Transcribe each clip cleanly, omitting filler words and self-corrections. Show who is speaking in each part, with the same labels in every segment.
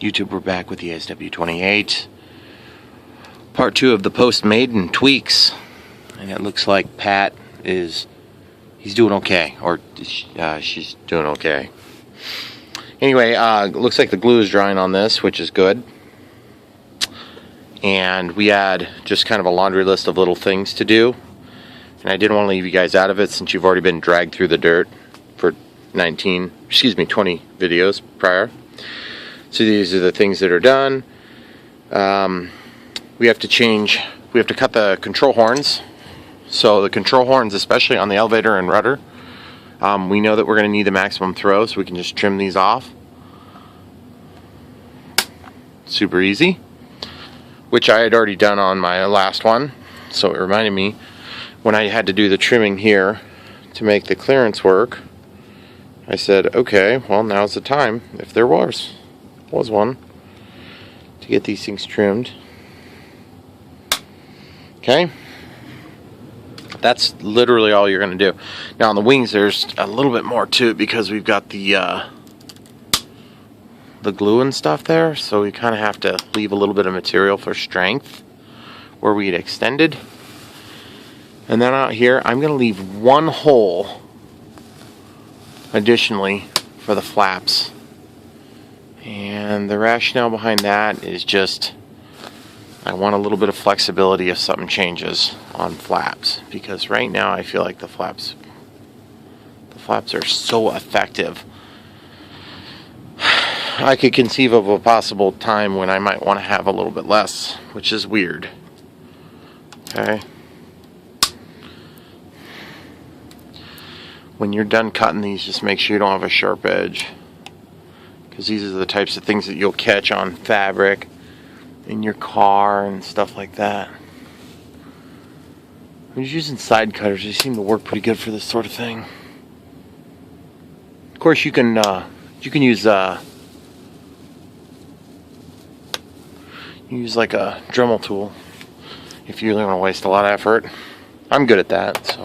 Speaker 1: YouTube, we're back with the ASW-28. Part 2 of the post-Maiden tweaks. And it looks like Pat he's doing okay. Or she's doing okay. Anyway, it looks like the glue is drying on this, which is good. And we had just kind of a laundry list of little things to do. And I didn't want to leave you guys out of it since you've already been dragged through the dirt for 20 videos prior. So these are the things that are done. We have to cut the control horns. So the control horns, especially on the elevator and rudder, we know that we're going to need the maximum throw, so we can just trim these off. Super easy. Which I had already done on my last one. So it reminded me when I had to do the trimming here to make the clearance work. I said, okay, well, now's the time, if there was one, to get these things trimmed. Okay, that's literally all you're going to do. Now on the wings, there's a little bit more to it because we've got the glue and stuff there, so we kind of have to leave a little bit of material for strength where we had extended. And then out here, I'm going to leave one hole additionally for the flaps. And the rationale behind that is just I want a little bit of flexibility if something changes on flaps, because right now I feel like the flaps are so effective. I could conceive of a possible time when I might want to have a little bit less, which is weird. Okay. When you're done cutting these, just make sure you don't have a sharp edge, because these are the types of things that you'll catch on fabric in your car and stuff like that. I'm just using side cutters. They seem to work pretty good for this sort of thing. Of course, you can use like a Dremel tool if you really want to waste a lot of effort. I'm good at that.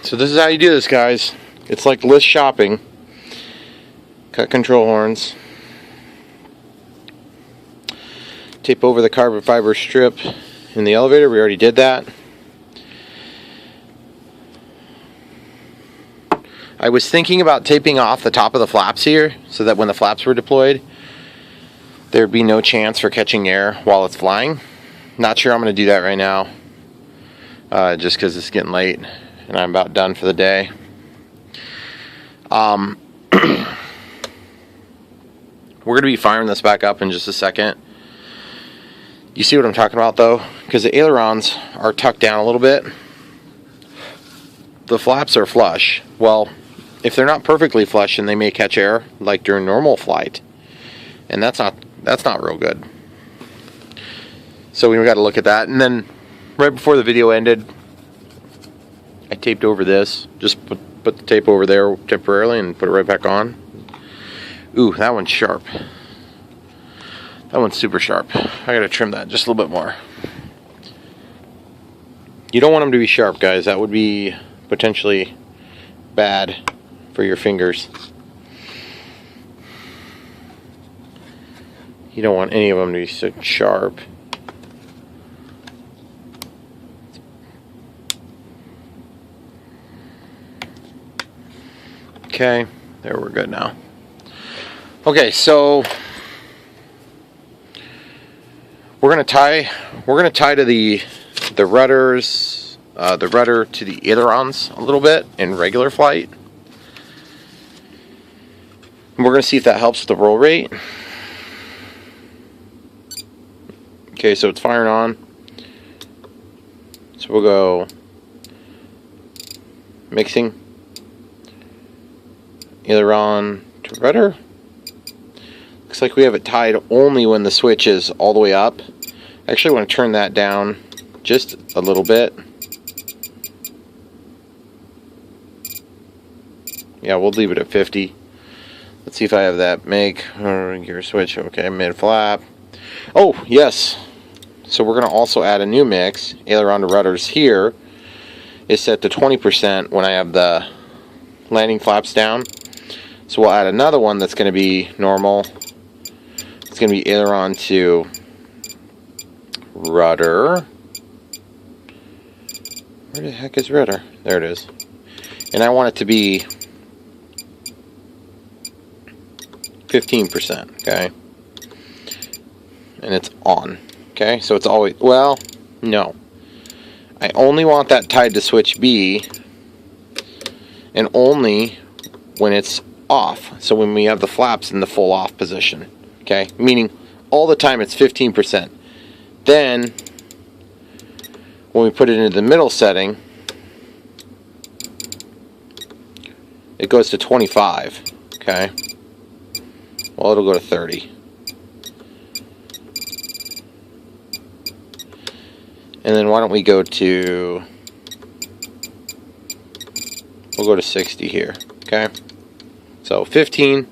Speaker 1: So this is how you do this, guys. It's like list shopping. Cut control horns. Tape over the carbon fiber strip in the elevator. We already did that. I was thinking about taping off the top of the flaps here so that when the flaps were deployed, there'd be no chance for catching air while it's flying. Not sure I'm going to do that right now, just because it's getting late and I'm about done for the day. We're going to be firing this back up in just a second. You see what I'm talking about though? Because the ailerons are tucked down a little bit. The flaps are flush. Well, if they're not perfectly flush, then they may catch air like during normal flight. And that's not real good. So we got to look at that. And then right before the video ended, I taped over this. Just put the tape over there temporarily and put it right back on. Ooh, that one's sharp. That one's super sharp. I gotta trim that just a little bit more. You don't want them to be sharp, guys. That would be potentially bad for your fingers. You don't want any of them to be so sharp. Okay, there, we're good now. Okay, so we're gonna tie to the rudders, the rudder to the ailerons a little bit in regular flight. And we're gonna see if that helps with the roll rate. Okay, so it's firing on. So we'll go mixing, aileron to rudder. Looks like we have it tied only when the switch is all the way up. I actually want to turn that down just a little bit. Yeah, we'll leave it at 50. Let's see if I have that make gear switch. Okay, mid flap. Oh, yes. So we're going to also add a new mix. Aileron to rudders here is set to 20% when I have the landing flaps down. So we'll add another one that's going to be normal. It's going to be aileron to rudder. Where the heck is rudder? There it is. And I want it to be 15%, okay? And it's on, okay? So it's always, well, no. I only want that tied to switch B, and only when it's off. So when we have the flaps in the full off position, okay? Meaning all the time it's 15%. Then when we put it into the middle setting, it goes to 25, okay? Well, it'll go to 30. And then why don't we go to, we'll go to 60 here, okay? So 15,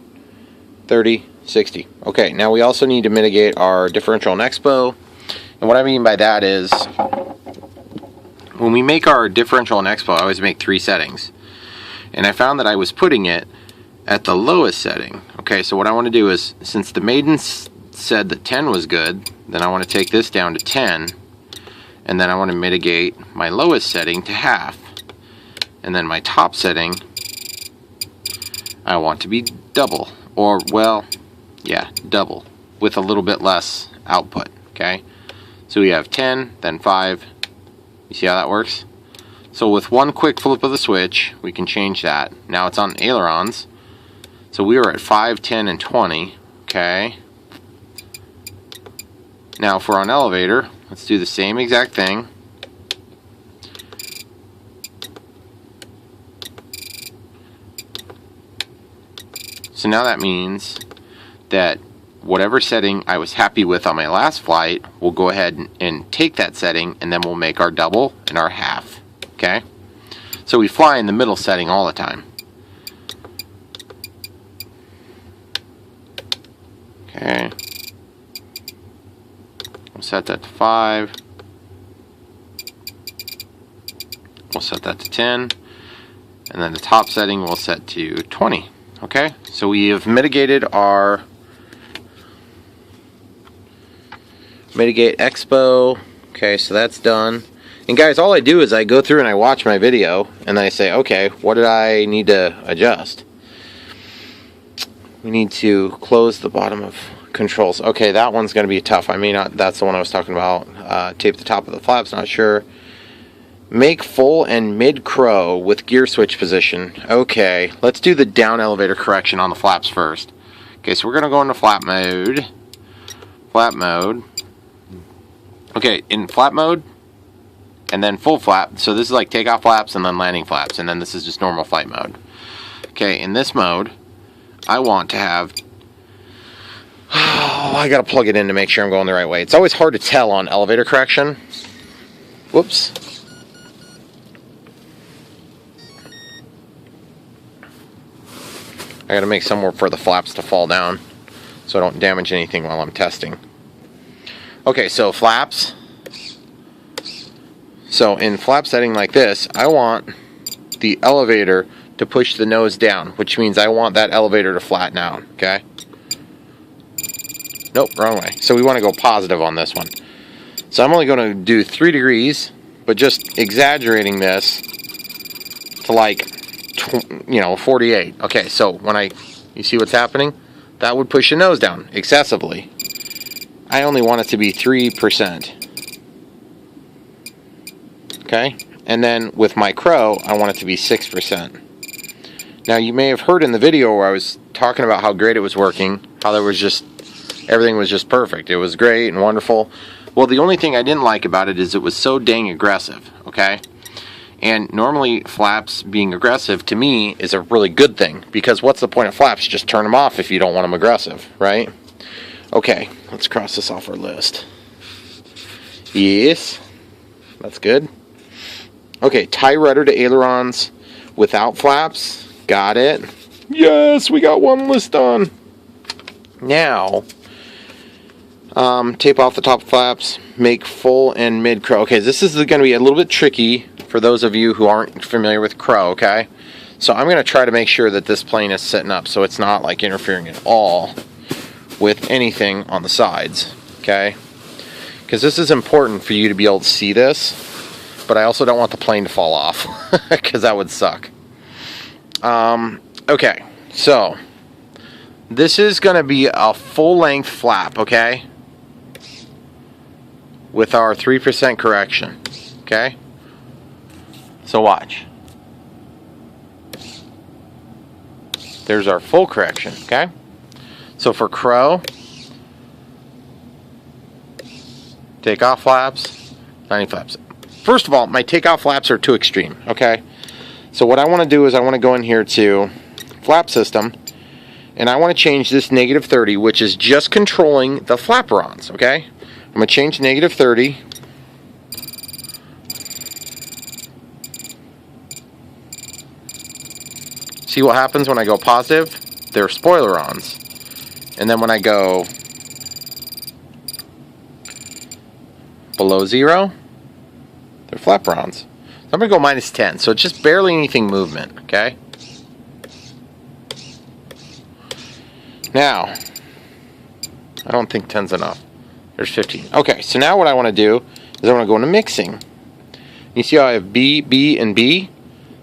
Speaker 1: 30, 60. Okay, now we also need to mitigate our differential and expo. And what I mean by that is, when we make our differential and expo, I always make 3 settings. And I found that I was putting it at the lowest setting. Okay, so what I want to do is, since the Maiden said that 10 was good, then I want to take this down to 10. And then I want to mitigate my lowest setting to half. And then my top setting, I want to be double. Or, well, yeah, double. With a little bit less output, okay? So we have 10, then 5. You see how that works? So with one quick flip of the switch, we can change that. Now it's on ailerons. So we were at 5, 10, and 20, okay? Now if we're on elevator, let's do the same exact thing. So now that means that whatever setting I was happy with on my last flight, we'll go ahead and take that setting, and then we'll make our double and our half, okay? So we fly in the middle setting all the time. Okay. We'll set that to 5. We'll set that to 10. And then the top setting we'll set to 20. Okay, so we have mitigated our mitigate expo. Okay, so that's done. And guys, all I do is I go through and I watch my video and then I say, okay, what did I need to adjust? We need to close the bottom of controls. Okay, that one's going to be tough. I mean, that's the one I was talking about. Tape the top of the flaps, not sure. Make full and mid crow with gear switch position. Okay, let's do the down elevator correction on the flaps first. Okay, so we're going to go into flap mode. Flap mode. Okay, in flap mode, and then full flap. So this is like takeoff flaps and then landing flaps, and then this is just normal flight mode. Okay, in this mode, I want to have... Oh, I gotta plug it in to make sure I'm going the right way. It's always hard to tell on elevator correction. Whoops. I gotta make somewhere for the flaps to fall down so I don't damage anything while I'm testing. Okay, so flaps. So in flap setting like this, I want the elevator to push the nose down, which means I want that elevator to flatten out, okay? Nope, wrong way. So we want to go positive on this one. So I'm only going to do 3 degrees, but just exaggerating this to like, 48. Okay, so when you see what's happening? That would push the nose down excessively. I only want it to be 3%. Okay, and then with my crow, I want it to be 6%. Now you may have heard in the video where I was talking about how great it was working, how there was just, everything was just perfect. It was great and wonderful. Well, the only thing I didn't like about it is it was so dang aggressive, okay? And normally flaps being aggressive to me is a really good thing, because what's the point of flaps? Just turn them off if you don't want them aggressive, right? Okay, let's cross this off our list. Yes, that's good. Okay, tie rudder to ailerons without flaps. Got it. Yes, we got one list done. Now, tape off the top flaps, make full and mid crow. Okay, this is going to be a little bit tricky for those of you who aren't familiar with crow, okay? So I'm going to try to make sure that this plane is sitting up so it's not like interfering at all with anything on the sides, okay? Because this is important for you to be able to see this, but I also don't want the plane to fall off because that would suck. Okay, so this is going to be a full-length flap, okay? With our 3% correction, okay? So watch. There's our full correction, okay? So for crow, takeoff flaps, 90 flaps. First of all, my takeoff flaps are too extreme, okay? So what I want to do is I want to go in here to flap system, and I want to change this -30, which is just controlling the flaperons, okay? I'm going to change -30. See what happens when I go positive? They're spoilerons. And then when I go below 0, they're flaperons. So I'm going to go -10, so it's just barely anything movement, okay? Now, I don't think 10's enough. There's 15. Okay, so now what I want to do is I want to go into mixing. You see how I have B, B, and B?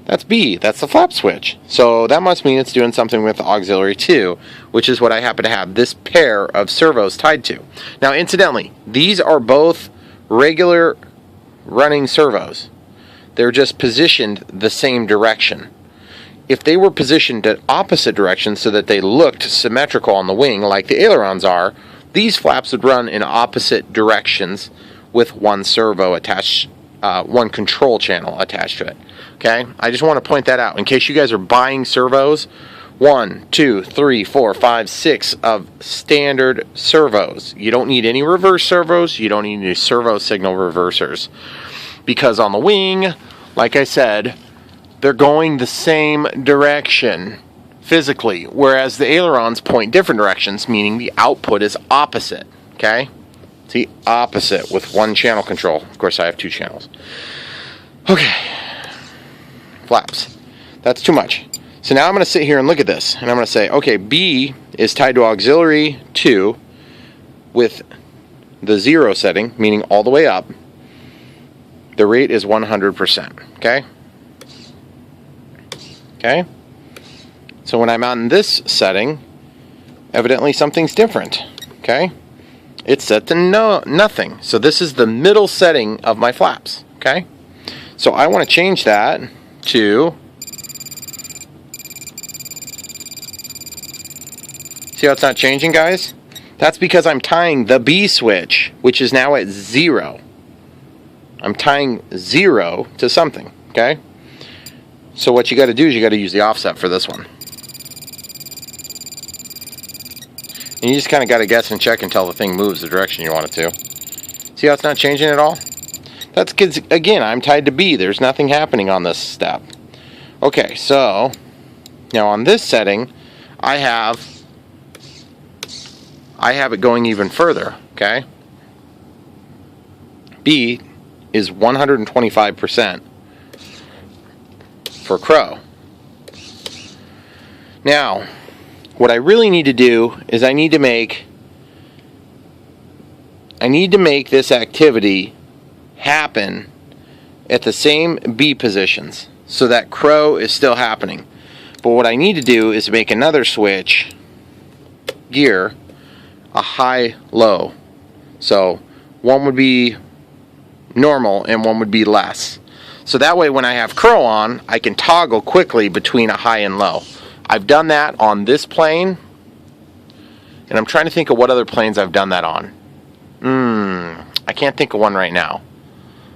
Speaker 1: That's B. That's the flap switch. So that must mean it's doing something with auxiliary 2, which is what I happen to have this pair of servos tied to. Now, incidentally, these are both regular running servos. They're just positioned the same direction. If they were positioned at opposite directions so that they looked symmetrical on the wing like the ailerons are, these flaps would run in opposite directions with one servo attached, one control channel attached to it. Okay, I just want to point that out in case you guys are buying servos. 1, 2, 3, 4, 5, 6 of standard servos. You don't need any reverse servos. You don't need any servo signal reversers, because on the wing, like I said, they're going the same direction physically, whereas the ailerons point different directions, meaning the output is opposite. Okay, see, opposite with one channel control. Of course, I have 2 channels. Okay. Flaps. That's too much. So now I'm going to sit here and look at this, and I'm going to say, okay, B is tied to auxiliary 2 with the 0 setting, meaning all the way up. The rate is 100%. Okay? Okay? So when I'm on this setting, evidently something's different. Okay? It's set to nothing. So this is the middle setting of my flaps. Okay? So I want to change that to, see how it's not changing, guys? That's because I'm tying the B switch, which is now at 0. I'm tying 0 to something, okay? So what you got to do is you got to use the offset for this one. And you just kind of got to guess and check until the thing moves the direction you want it to. See how it's not changing at all? That's because, again, I'm tied to B. There's nothing happening on this step. Okay, so now on this setting, I have it going even further, okay? B is 125% for crow. Now, what I really need to do is I need to make this activity happen at the same B positions so that crow is still happening. But what I need to do is make another switch gear a high-low. So one would be normal and one would be less. So that way when I have crow on, I can toggle quickly between a high and low. I've done that on this plane, and I'm trying to think of what other planes I've done that on. I can't think of one right now.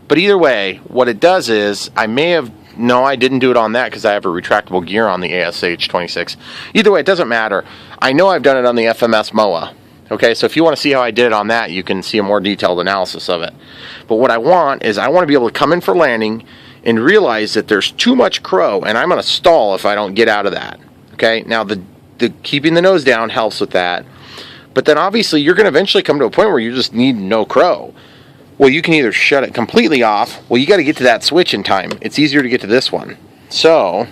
Speaker 1: But either way, what it does is, I didn't do it on that because I have a retractable gear on the ASW-28. Either way, it doesn't matter. I know I've done it on the FMS MOA. Okay, so if you want to see how I did it on that, you can see a more detailed analysis of it. But what I want is I want to be able to come in for landing and realize that there's too much crow, and I'm going to stall if I don't get out of that. Okay, now the keeping the nose down helps with that. But then obviously you're going to eventually come to a point where you just need no crow. Well, you can either shut it completely off. Well, you got to get to that switch in time. It's easier to get to this one. So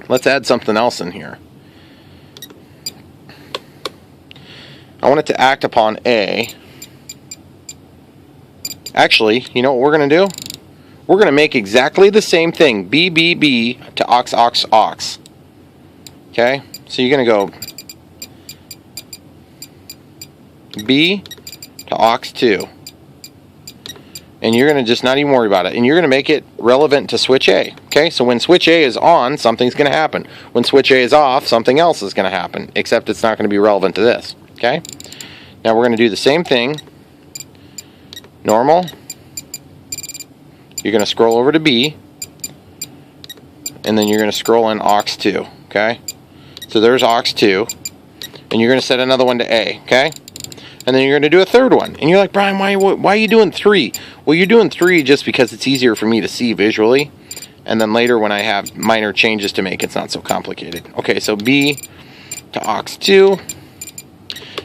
Speaker 1: let's add something else in here. I want it to act upon A. Actually, you know what we're going to do? We're going to make exactly the same thing. B, B, B to ox, ox, ox. Okay? So you're going to go B to ox 2. And you're going to just not even worry about it. And you're going to make it relevant to switch A. Okay? So when switch A is on, something's going to happen. When switch A is off, something else is going to happen. Except it's not going to be relevant to this. Okay? Now we're going to do the same thing. Normal. You're going to scroll over to B. And then you're going to scroll in aux 2. Okay? So there's aux 2. And you're going to set another one to A. Okay? And then you're going to do a third one. And you're like, Brian, why are you doing 3? Well, you're doing 3 just because it's easier for me to see visually. And then later when I have minor changes to make, it's not so complicated. Okay, so B to aux 2.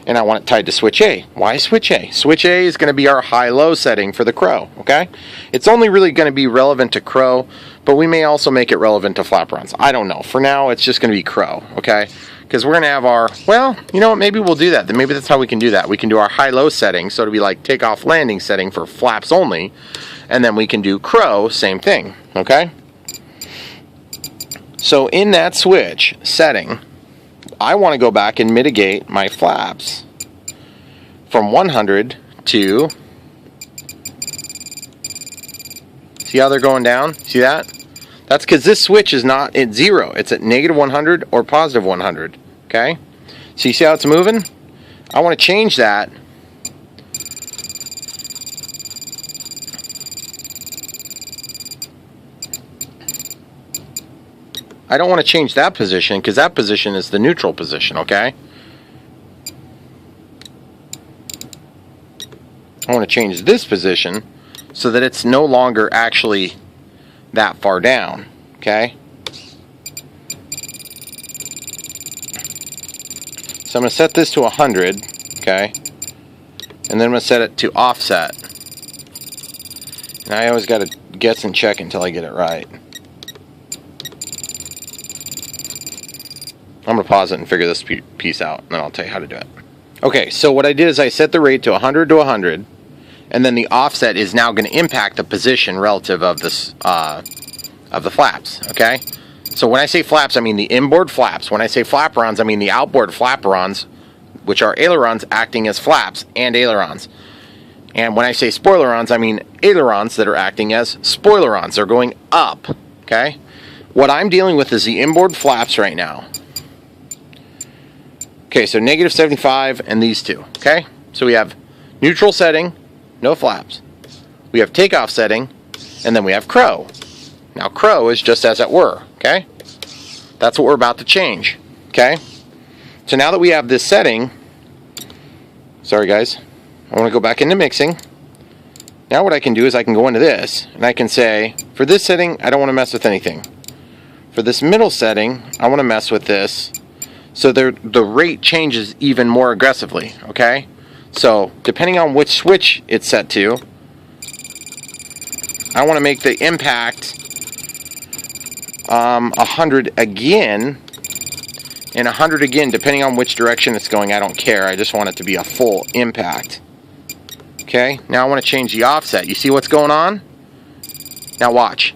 Speaker 1: And I want it tied to switch A. Why switch A? Switch A is going to be our high-low setting for the crow, okay? It's only really going to be relevant to crow, but we may also make it relevant to flaperons. I don't know. For now, it's just going to be crow, okay? Because we're going to have our, well, you know what, maybe we'll do that. Then maybe that's how we can do that. We can do our high-low setting, so it'll be like takeoff landing setting for flaps only, and then we can do crow, same thing, okay? So in that switch setting, I want to go back and mitigate my flaps from 100 to, see how they're going down? See that? That's because this switch is not at 0. It's at negative 100 or positive 100. Okay? So you see how it's moving? I want to change that. I don't want to change that position because that position is the neutral position, okay? I want to change this position so that it's no longer actually that far down, okay? So I'm going to set this to 100, okay? And then I'm going to set it to offset. And I always got to guess and check until I get it right. I'm going to pause it and figure this piece out, and then I'll tell you how to do it. Okay, so what I did is I set the rate to 100 to 100, and then the offset is now going to impact the position relative of this of the flaps, okay? So when I say flaps, I mean the inboard flaps. When I say flaperons, I mean the outboard flaperons, which are ailerons acting as flaps and ailerons. And when I say spoilerons, I mean ailerons that are acting as spoilerons. They're going up, okay? What I'm dealing with is the inboard flaps right now. Okay, so negative 75 and these two, okay? So we have neutral setting, no flaps. We have takeoff setting, and then we have crow. Now crow is just as it were, okay? That's what we're about to change, okay? So now that we have this setting, sorry guys, I want to go back into mixing. Now what I can do is I can go into this, and I can say, for this setting, I don't want to mess with anything. For this middle setting, I want to mess with this, so the rate changes even more aggressively, okay? So depending on which switch it's set to, I want to make the impact 100 again, and 100 again, depending on which direction it's going. I don't care. I just want it to be a full impact. Okay, now I want to change the offset. You see what's going on? Now watch.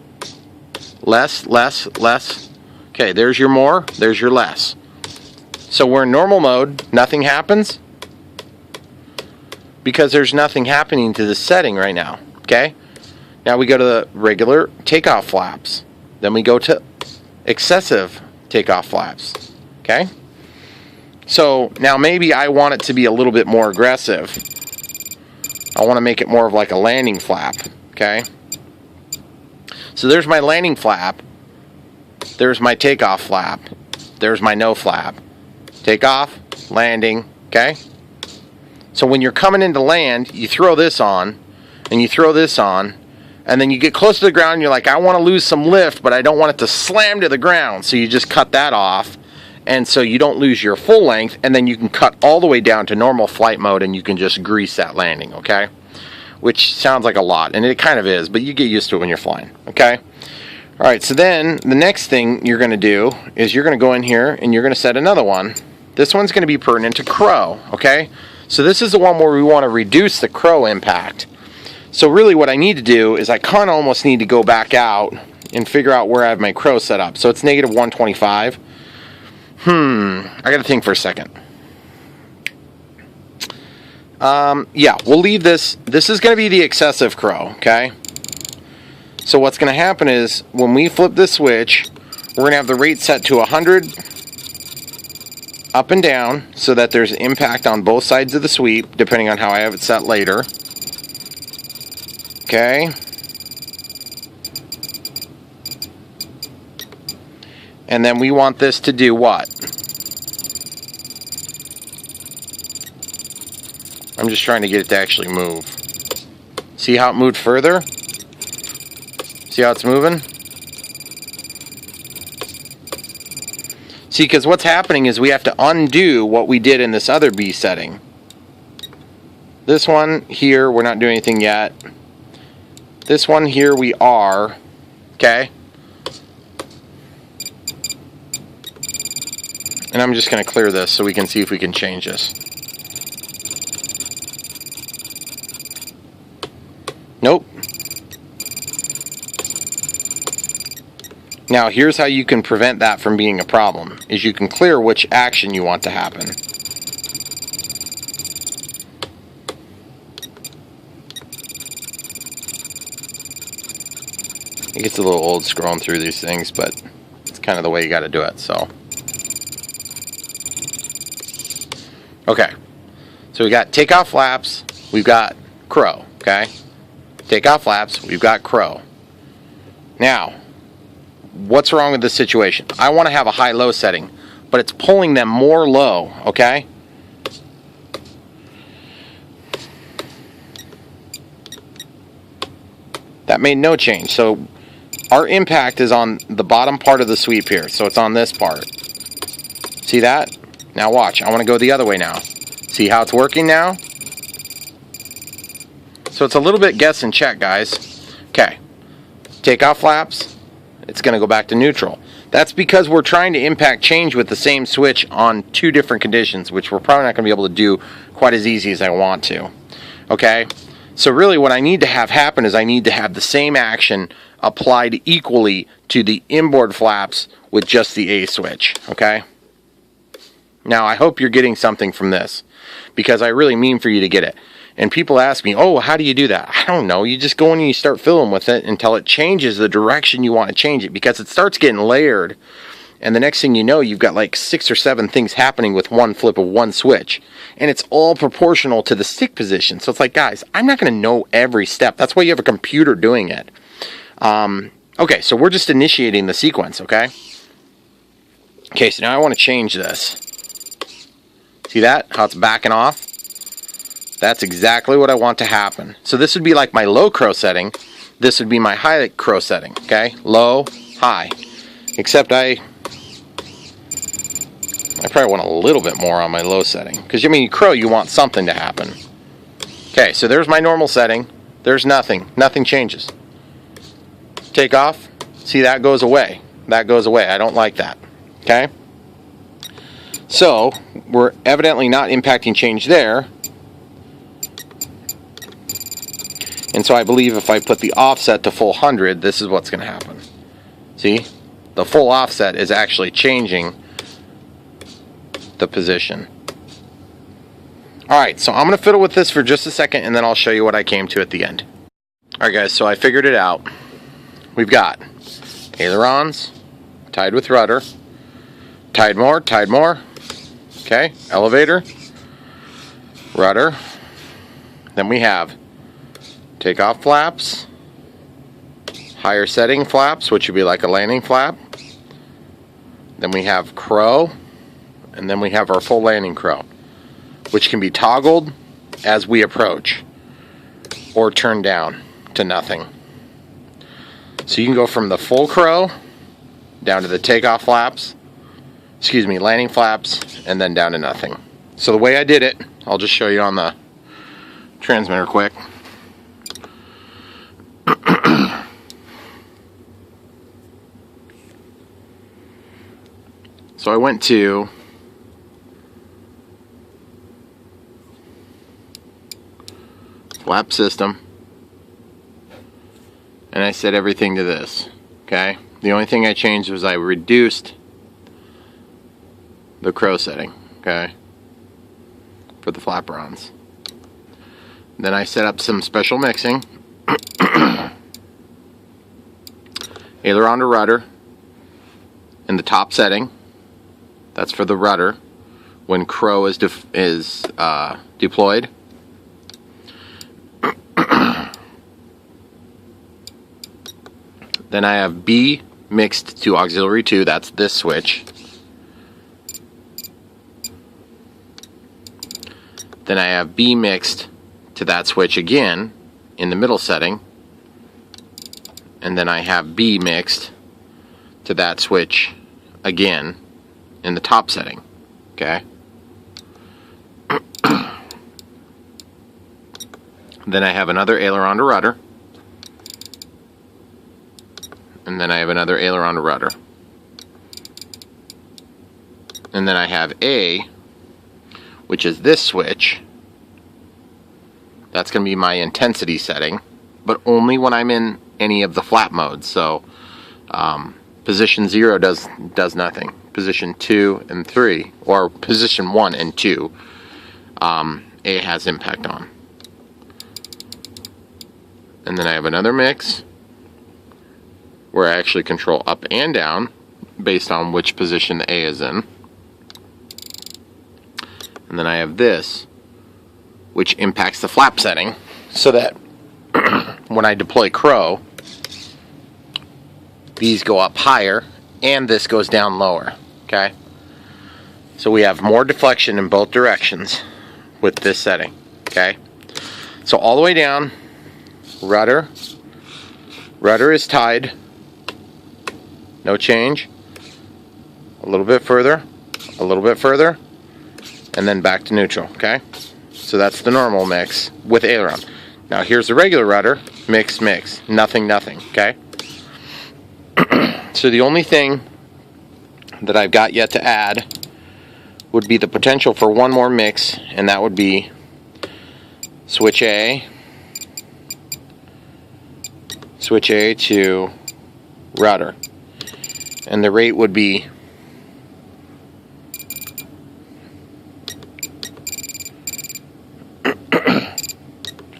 Speaker 1: Less, less, less. Okay, there's your more, there's your less. So we're in normal mode, nothing happens, because there's nothing happening to this setting right now, okay? Now we go to the regular takeoff flaps. Then we go to excessive takeoff flaps, okay? So now maybe I want it to be a little bit more aggressive. I want to make it more of like a landing flap, okay? So there's my landing flap. There's my takeoff flap. There's my no flap. Takeoff, landing, okay? So when you're coming into land, you throw this on, and you throw this on, and then you get close to the ground, and you're like, I want to lose some lift, but I don't want it to slam to the ground, so you just cut that off, and so you don't lose your full length, and then you can cut all the way down to normal flight mode, and you can just grease that landing, okay? Which sounds like a lot, and it kind of is, but you get used to it when you're flying, okay? Alright, so then the next thing you're going to do is you're going to go in here and you're going to set another one. This one's going to be pertinent to crow, okay? So this is the one where we want to reduce the crow impact. So really what I need to do is I kind of almost need to go back out and figure out where I have my crow set up. So it's negative 125. I got to think for a second. Yeah, we'll leave this. This is going to be the excessive crow, okay? So what's going to happen is when we flip this switch, we're going to have the rate set to 100 up and down so that there's impact on both sides of the sweep, depending on how I have it set later. Okay. And then we want this to do what? I'm just trying to get it to actually move. See how it moved further? See how it's moving? See, because what's happening is we have to undo what we did in this other B setting. This one here, we're not doing anything yet. This one here, we are. Okay? And I'm just going to clear this so we can see if we can change this. Nope. Now here's how you can prevent that from being a problem, is you can clear which action you want to happen. It gets a little old scrolling through these things, but it's kind of the way you got to do it, so. Okay, so we got takeoff flaps, we've got crow, okay? Takeoff flaps, we've got crow. Now, what's wrong with this situation? I want to have a high-low setting, but it's pulling them more low, okay? That made no change. So our impact is on the bottom part of the sweep here, so it's on this part. See that? Now watch, I want to go the other way now. See how it's working now? So it's a little bit guess and check, guys. Okay, takeoff flaps, it's going to go back to neutral. That's because we're trying to impact change with the same switch on two different conditions, which we're probably not going to be able to do quite as easy as I want to. Okay, so really what I need to have happen is I need to have the same action applied equally to the inboard flaps with just the A switch. Okay, now I hope you're getting something from this, because I really mean for you to get it. And people ask me, oh, how do you do that? I don't know. You just go in and you start filling with it until it changes the direction you want to change it, because it starts getting layered. And the next thing you know, you've got like 6 or 7 things happening with one flip of one switch. And it's all proportional to the stick position. So it's like, guys, I'm not going to know every step. That's why you have a computer doing it. Okay, so we're just initiating the sequence, okay? Okay, so now I want to change this. See that? How it's backing off? That's exactly what I want to happen. So this would be like my low crow setting. This would be my high crow setting, okay? Low, high. Except I probably want a little bit more on my low setting. Because, I mean, crow, you want something to happen. Okay, so there's my normal setting. There's nothing. Nothing changes. Take off. See, that goes away. That goes away. I don't like that. Okay? So, we're evidently not impacting change there. And so I believe if I put the offset to full 100, this is what's going to happen. See? The full offset is actually changing the position. Alright, so I'm going to fiddle with this for just a second, and then I'll show you what I came to at the end. Alright guys, so I figured it out. We've got ailerons, tied with rudder, tied more, okay, elevator, rudder, then we have takeoff flaps, higher setting flaps, which would be like a landing flap, then we have crow, and then we have our full landing crow, which can be toggled as we approach or turned down to nothing. So you can go from the full crow down to the takeoff flaps, landing flaps, and then down to nothing. So the way I did it, I'll just show you on the transmitter quick. So I went to flap system, and I set everything to this. Okay, the only thing I changed was I reduced the crow setting, okay, for the flaperons. Then I set up some special mixing. Aileron to rudder in the top setting. That's for the rudder when crow is deployed. Then I have B mixed to auxiliary 2, that's this switch. Then I have B mixed to that switch again in the middle setting. And then I have B mixed to that switch again in the top setting. Okay? Then I have another aileron to rudder. And then I have another aileron to rudder. And then I have A, which is this switch. That's going to be my intensity setting, but only when I'm in any of the flap modes. So position 0 does nothing. Position 2 and 3, or position 1 and 2, A has impact on. And then I have another mix where I actually control up and down based on which position the A is in. And then I have this, which impacts the flap setting, so that when I deploy crow, these go up higher and this goes down lower. Okay? So we have more deflection in both directions with this setting. Okay? So all the way down, rudder is tied. No change. A little bit further, and then back to neutral, okay? So that's the normal mix with aileron. Now here's the regular rudder, mix, nothing, okay? So the only thing that I've got yet to add would be the potential for one more mix, and that would be switch A to rudder. And the rate would be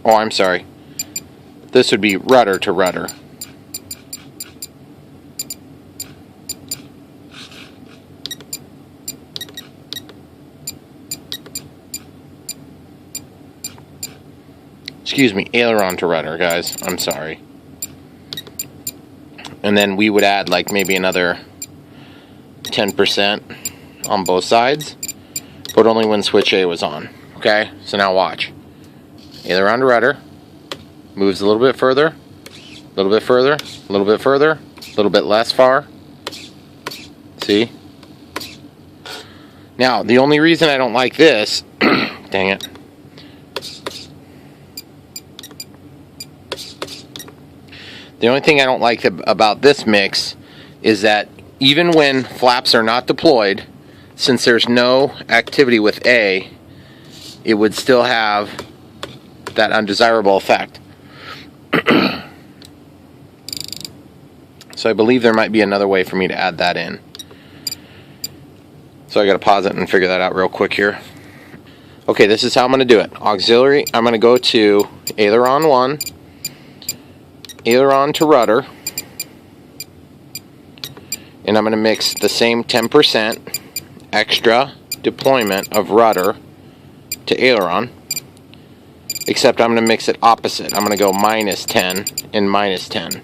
Speaker 1: oh, I'm sorry. This would be rudder to rudder. Excuse me, aileron to rudder, guys. I'm sorry. And then we would add like maybe another 10% on both sides, but only when switch A was on. Okay, so now watch. Aileron to rudder, moves a little bit further, a little bit further, a little bit further, a little bit less far. See? Now, the only reason I don't like this, dang it. The only thing I don't like about this mix is that even when flaps are not deployed, since there's no activity with A, it would still have that undesirable effect. So I believe there might be another way for me to add that in. So I gotta pause it and figure that out real quick here. Okay, this is how I'm gonna do it. Auxiliary, I'm gonna go to aileron 1, aileron to rudder, and I'm going to mix the same 10% extra deployment of rudder to aileron, except I'm going to mix it opposite. I'm going to go -10 and -10.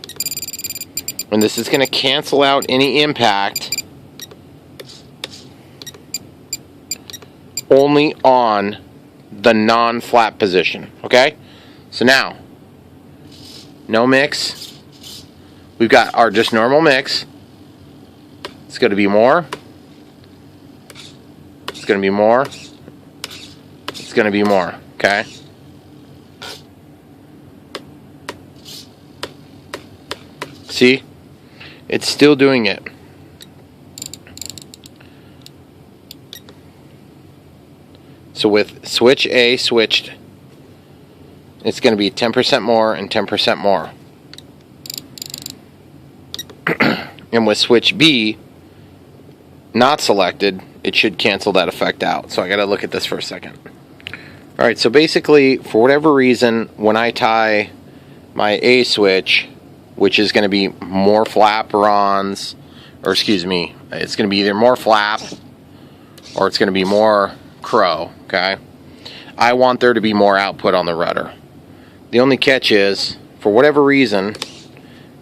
Speaker 1: And this is going to cancel out any impact only on the non-flap position. Okay? So now, no mix. We've got our just normal mix. It's going to be more. It's going to be more. It's going to be more. Okay? See? It's still doing it. So with switch A switched, it's going to be 10% more and 10% more. And with switch B not selected, it should cancel that effect out. So I got to look at this for a second. Alright, so basically, for whatever reason, when I tie my A switch, which is going to be more flaperons, or excuse me, it's going to be either more flap or it's going to be more crow, okay? I want there to be more output on the rudder. The only catch is, for whatever reason,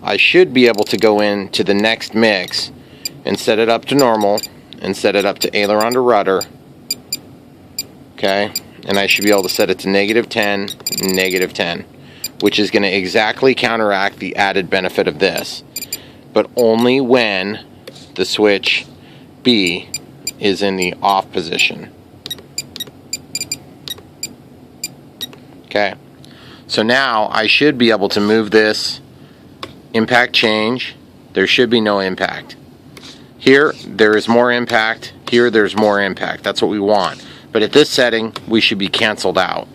Speaker 1: I should be able to go into the next mix and set it up to normal and set it up to aileron to rudder, okay? And I should be able to set it to -10, -10, which is going to exactly counteract the added benefit of this, but only when the switch B is in the off position. Okay, so now I should be able to move this impact change. There should be no impact. Here, there is more impact. Here, there's more impact. That's what we want. But at this setting, we should be canceled out.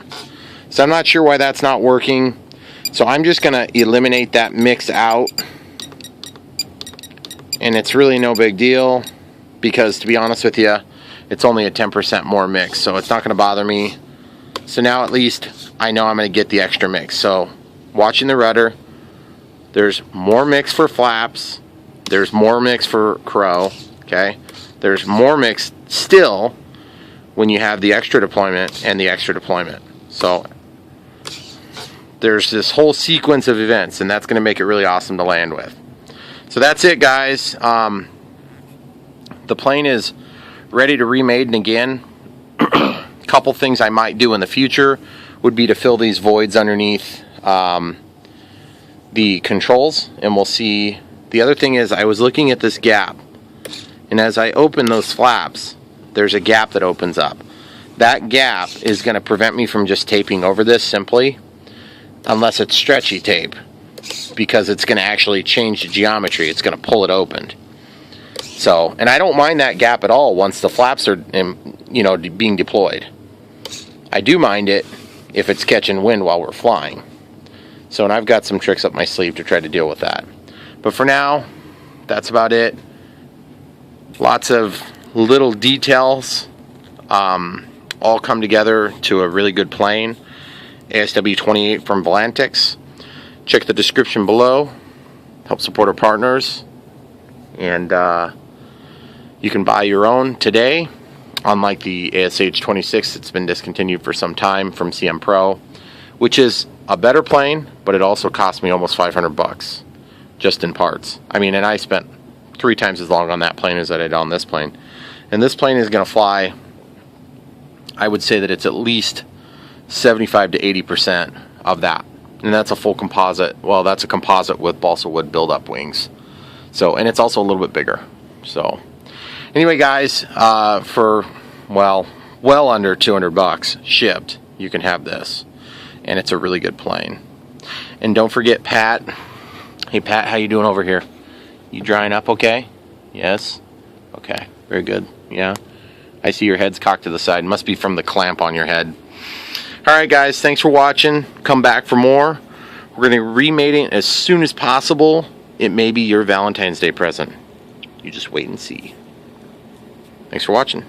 Speaker 1: So I'm not sure why that's not working. So I'm just going to eliminate that mix out. And it's really no big deal, because to be honest with you, it's only a 10% more mix. So it's not going to bother me. So now at least I know I'm going to get the extra mix. So watching the rudder, there's more mix for flaps. There's more mix for crow. Okay. There's more mix still when you have the extra deployment and the extra deployment. So there's this whole sequence of events, and that's going to make it really awesome to land with. So that's it, guys. The plane is ready to re-maiden again. Couple things I might do in the future would be to fill these voids underneath the controls, and we'll see. The other thing is, I was looking at this gap, and as I open those flaps, there's a gap that opens up. That gap is going to prevent me from just taping over this simply, unless it's stretchy tape, because it's going to actually change the geometry. It's going to pull it open. So, and I don't mind that gap at all once the flaps are, being deployed. I do mind it if it's catching wind while we're flying. So, and I've got some tricks up my sleeve to try to deal with that. But for now, that's about it. Lots of little details all come together to a really good plane. ASW-28 from Volantex. Check the description below. Help support our partners. And you can buy your own today. Unlike the ASH-26, it's been discontinued for some time from CM Pro, which is a better plane, but it also cost me almost $500 just in parts. I mean, and I spent 3 times as long on that plane as I did on this plane. And this plane is going to fly, I would say that it's at least 75 to 80% of that. And that's a full composite. Well, that's a composite with balsa wood build-up wings. So, and it's also a little bit bigger. So, anyway, guys, for, well under $200 shipped, you can have this. And it's a really good plane. And don't forget Pat. Hey, Pat, how you doing over here? You drying up okay? Yes? Okay, very good. Yeah? I see your head's cocked to the side. Must be from the clamp on your head. Alright, guys, thanks for watching. Come back for more. We're going to remate it as soon as possible. It may be your Valentine's Day present. You just wait and see. Thanks for watching.